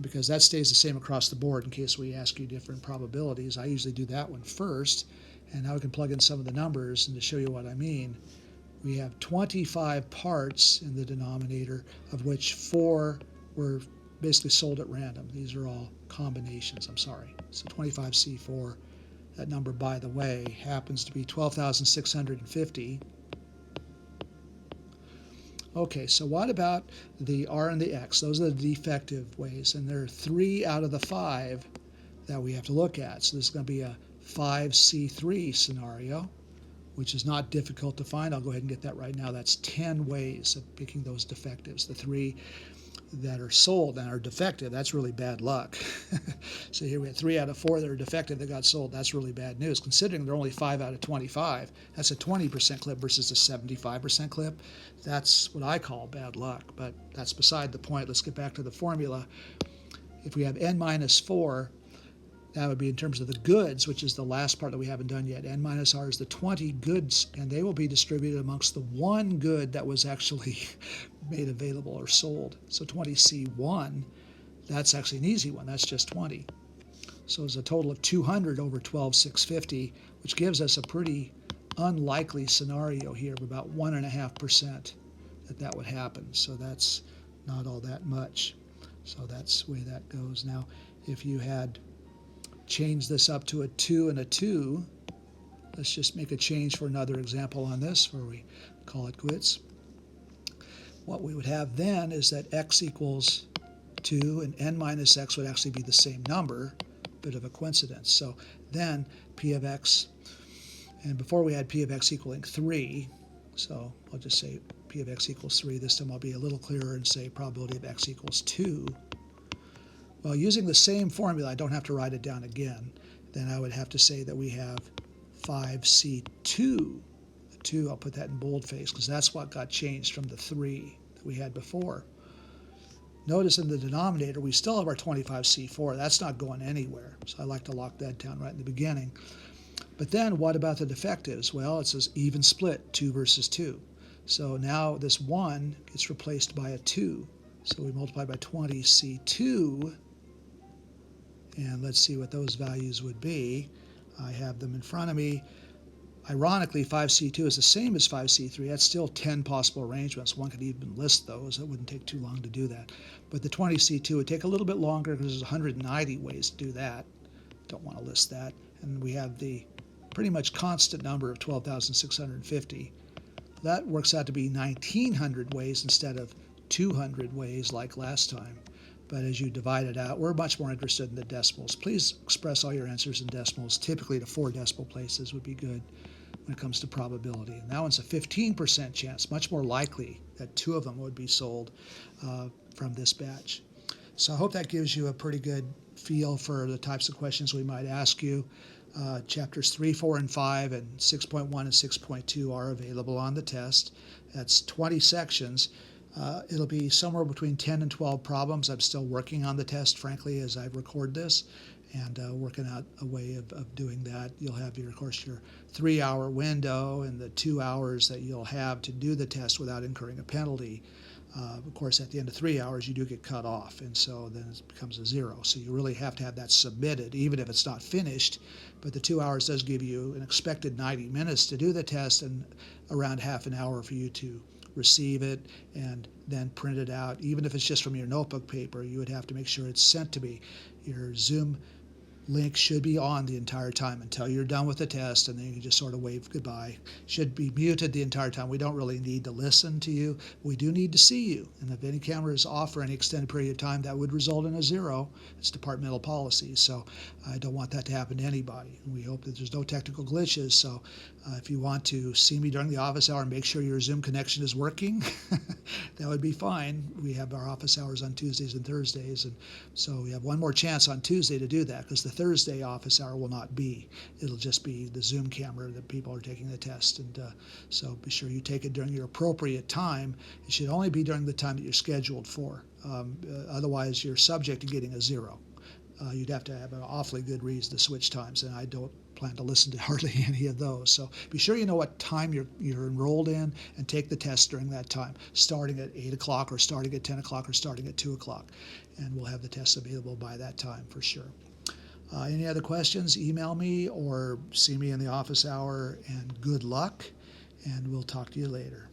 Because that stays the same across the board in case we ask you different probabilities. I usually do that one first, and now we can plug in some of the numbers, and to show you what I mean, we have 25 parts in the denominator, of which 4 were basically sold at random. These are all combinations, I'm sorry. So 25C4, that number, by the way, happens to be 12,650. Okay, so what about the R and the X? Those are the defective ways, and there are 3 out of the 5 that we have to look at. So this is going to be a 5C3 scenario, which is not difficult to find. I'll go ahead and get that right now. That's 10 ways of picking those defectives. The 3 that are sold and are defective, that's really bad luck. So here we have 3 out of 4 that are defective that got sold. That's really bad news. Considering they're only 5 out of 25, that's a 20% clip versus a 75% clip. That's what I call bad luck, but that's beside the point. Let's get back to the formula. If we have n minus 4, that would be in terms of the goods, which is the last part that we haven't done yet. N minus R is the 20 goods, and they will be distributed amongst the 1 good that was actually made available or sold. So 20C1, that's actually an easy one. That's just 20. So it's a total of 200 over 12,650, which gives us a pretty unlikely scenario here of about 1.5% that would happen. So that's not all that much. So that's the way that goes. Now, if you had change this up to a 2 and a 2. Let's just make a change for another example on this where we call it quits. What we would have then is that x equals 2 and n minus x would actually be the same number, bit of a coincidence. So then p of x, and before we had p of x equaling 3, so I'll just say p of x equals 3. This time I'll be a little clearer and say probability of x equals 2. Well, using the same formula, I don't have to write it down again. Then I would have to say that we have 5c2. The 2, I'll put that in boldface because that's what got changed from the 3 that we had before. Notice in the denominator, we still have our 25c4. That's not going anywhere. So I like to lock that down right in the beginning. But then what about the defectives? Well, it says even split, 2 versus 2. So now this 1 gets replaced by a 2. So we multiply by 20c2. And let's see what those values would be. I have them in front of me. Ironically, 5c2 is the same as 5c3. That's still 10 possible arrangements. One could even list those. It wouldn't take too long to do that. But the 20c2 would take a little bit longer because there's 190 ways to do that. Don't want to list that. And we have the pretty much constant number of 12,650. That works out to be 1,900 ways instead of 200 ways like last time. But as you divide it out, we're much more interested in the decimals. Please express all your answers in decimals. Typically to 4 decimal places would be good when it comes to probability. And that one's a 15% chance, much more likely that 2 of them would be sold from this batch. So I hope that gives you a pretty good feel for the types of questions we might ask you. Chapters 3, 4, and 5, and 6.1 and 6.2 are available on the test. That's 20 sections. It'll be somewhere between 10 and 12 problems. I'm still working on the test, frankly, as I record this, and working out a way of doing that. You'll have, of course, your 3-hour window and the 2 hours that you'll have to do the test without incurring a penalty. Of course, at the end of 3 hours, you do get cut off, and so then it becomes a 0. So you really have to have that submitted, even if it's not finished. But the 2 hours does give you an expected 90 minutes to do the test and around half an hour for you to receive it and then print it out. Even if it's just from your notebook paper, you would have to make sure it's sent to me. Your Zoom link should be on the entire time until you're done with the test, and then you can just sort of wave goodbye. Should be muted the entire time. We don't really need to listen to you. We do need to see you. And if any camera is off for any extended period of time, that would result in a 0. It's departmental policy. So I don't want that to happen to anybody. We hope that there's no technical glitches. So if you want to see me during the office hour and make sure your Zoom connection is working, that would be fine. We have our office hours on Tuesdays and Thursdays. And so we have one more chance on Tuesday to do that because the Thursday office hour will not be. It'll just be the Zoom camera that people are taking the test. And so be sure you take it during your appropriate time. It should only be during the time that you're scheduled for. Otherwise, you're subject to getting a 0. You'd have to have an awfully good reason to switch times, and I don't plan to listen to hardly any of those. So be sure you know what time you're enrolled in and take the test during that time, starting at 8 o'clock or starting at 10 o'clock or starting at 2 o'clock. And we'll have the test available by that time for sure. Any other questions, email me or see me in the office hour, and good luck, and we'll talk to you later.